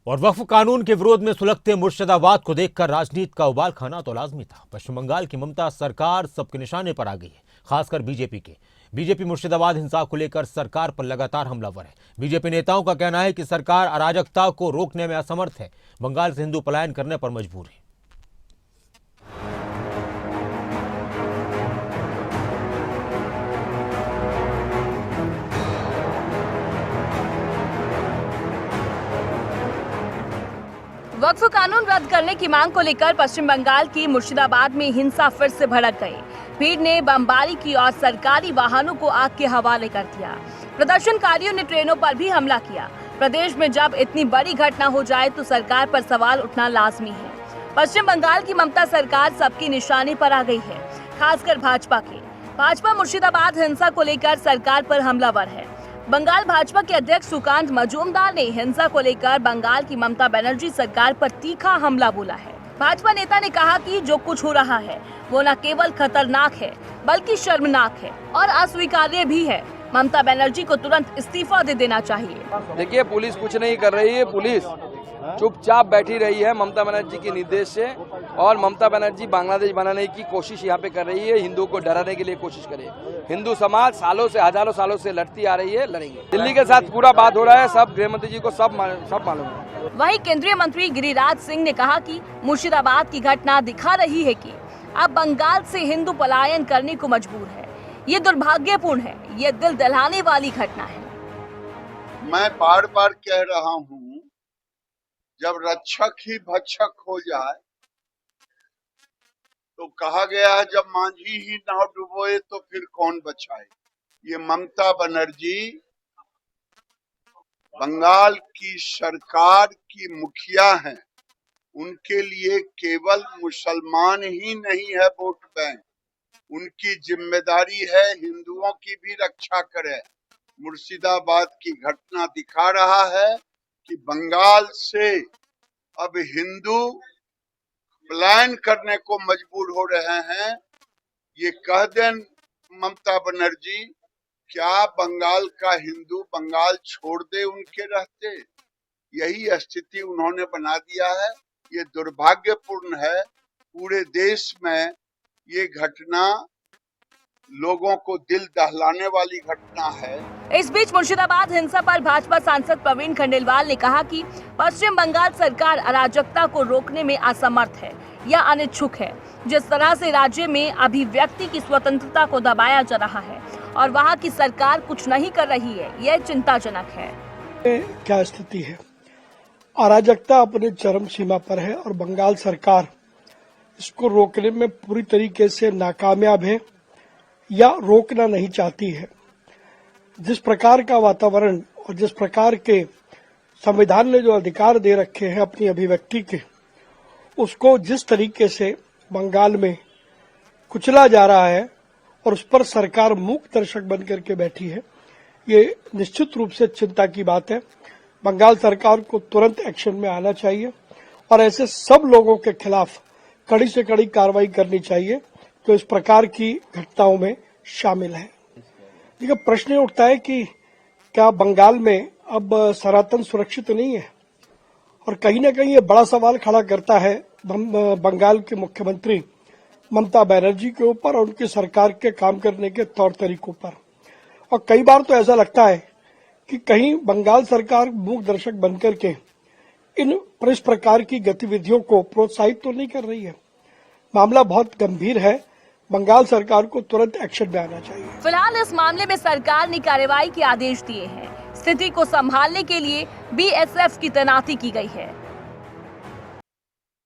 और वक्फ कानून के विरोध में सुलगते मुर्शिदाबाद को देखकर राजनीति का उबाल खाना तो लाजमी था। पश्चिम बंगाल की ममता सरकार सबके निशाने पर आ गई है, खासकर बीजेपी के। बीजेपी मुर्शिदाबाद हिंसा को लेकर सरकार पर लगातार हमलावर है। बीजेपी नेताओं का कहना है कि सरकार अराजकता को रोकने में असमर्थ है, बंगाल से हिंदू पलायन करने पर मजबूर है। वक्फ कानून रद्द करने की मांग को लेकर पश्चिम बंगाल की मुर्शिदाबाद में हिंसा फिर से भड़क गई। भीड़ ने बमबारी की और सरकारी वाहनों को आग के हवाले कर दिया। प्रदर्शनकारियों ने ट्रेनों पर भी हमला किया। प्रदेश में जब इतनी बड़ी घटना हो जाए तो सरकार पर सवाल उठना लाजमी है। पश्चिम बंगाल की ममता सरकार सबकी निशाने पर आ गई है, खासकर भाजपा के। भाजपा मुर्शिदाबाद हिंसा को लेकर सरकार पर हमलावर है। बंगाल भाजपा के अध्यक्ष सुकांत मजूमदार ने हिंसा को लेकर बंगाल की ममता बनर्जी सरकार पर तीखा हमला बोला है। भाजपा नेता ने कहा कि जो कुछ हो रहा है वो न केवल खतरनाक है बल्कि शर्मनाक है और अस्वीकार्य भी है। ममता बनर्जी को तुरंत इस्तीफा दे देना चाहिए। देखिए, पुलिस कुछ नहीं कर रही है, पुलिस चुपचाप बैठी रही है ममता बनर्जी के निर्देश से। और ममता बनर्जी बांग्लादेश बनाने की कोशिश यहाँ पे कर रही है, हिंदुओं को डराने के लिए कोशिश करे। हिंदू समाज सालों से, हजारों सालों से लड़ती आ रही है, लड़ेंगे। दिल्ली के साथ पूरा बात हो रहा है, सब गृह मंत्री जी को सब मालूम है। वहीं केंद्रीय मंत्री गिरिराज सिंह ने कहा कि मुर्शिदाबाद की घटना दिखा रही है कि अब बंगाल से हिंदू पलायन करने को मजबूर है। ये दुर्भाग्यपूर्ण है, ये दिल दहलाने वाली घटना है। मैं बार बार कह रहा हूँ, जब रक्षक ही भक्षक हो जाए तो कहा गया है जब मांझी ही नाव डुबोए तो फिर कौन बचाए। ये ममता बनर्जी बंगाल की सरकार की मुखिया हैं। उनके लिए केवल मुसलमान ही नहीं है वोट बैंक, उनकी जिम्मेदारी है हिंदुओं की भी रक्षा करे। मुर्शिदाबाद की घटना दिखा रहा है कि बंगाल से अब हिंदू पलायन करने को मजबूर हो रहे हैं। ये कह दें ममता बनर्जी, क्या बंगाल का हिंदू बंगाल छोड़ दे उनके रहते? यही स्थिति उन्होंने बना दिया है। ये दुर्भाग्यपूर्ण है। पूरे देश में ये घटना लोगों को दिल दहलाने वाली घटना है। इस बीच मुर्शिदाबाद हिंसा पर भाजपा सांसद प्रवीण खंडेलवाल ने कहा कि पश्चिम बंगाल सरकार अराजकता को रोकने में असमर्थ है या अनिच्छुक है। जिस तरह से राज्य में अभिव्यक्ति की स्वतंत्रता को दबाया जा रहा है और वहां की सरकार कुछ नहीं कर रही है, यह चिंताजनक है। क्या स्थिति है? अराजकता अपने चरम सीमा पर है और बंगाल सरकार इसको रोकने में पूरी तरीके से नाकामयाब है या रोकना नहीं चाहती है। जिस प्रकार का वातावरण और जिस प्रकार के संविधान ने जो अधिकार दे रखे हैं अपनी अभिव्यक्ति के, उसको जिस तरीके से बंगाल में कुचला जा रहा है और उस पर सरकार मूक दर्शक बन करके बैठी है, ये निश्चित रूप से चिंता की बात है। बंगाल सरकार को तुरंत एक्शन में आना चाहिए और ऐसे सब लोगों के खिलाफ कड़ी से कड़ी कार्रवाई करनी चाहिए तो इस प्रकार की घटनाओं में शामिल है। देखिए, प्रश्न उठता है कि क्या बंगाल में अब सनातन सुरक्षित नहीं है? और कहीं ना कहीं ये बड़ा सवाल खड़ा करता है बंगाल के मुख्यमंत्री ममता बनर्जी के ऊपर और उनकी सरकार के काम करने के तौर तरीकों पर। और कई बार तो ऐसा लगता है कि कहीं बंगाल सरकार मूक दर्शक बनकर के इस प्रकार की गतिविधियों को प्रोत्साहित तो नहीं कर रही है। मामला बहुत गंभीर है, बंगाल सरकार को तुरंत एक्शन में आना चाहिए। फिलहाल इस मामले में सरकार ने कार्रवाई के आदेश दिए हैं। स्थिति को संभालने के लिए बीएसएफ की तैनाती की गई है।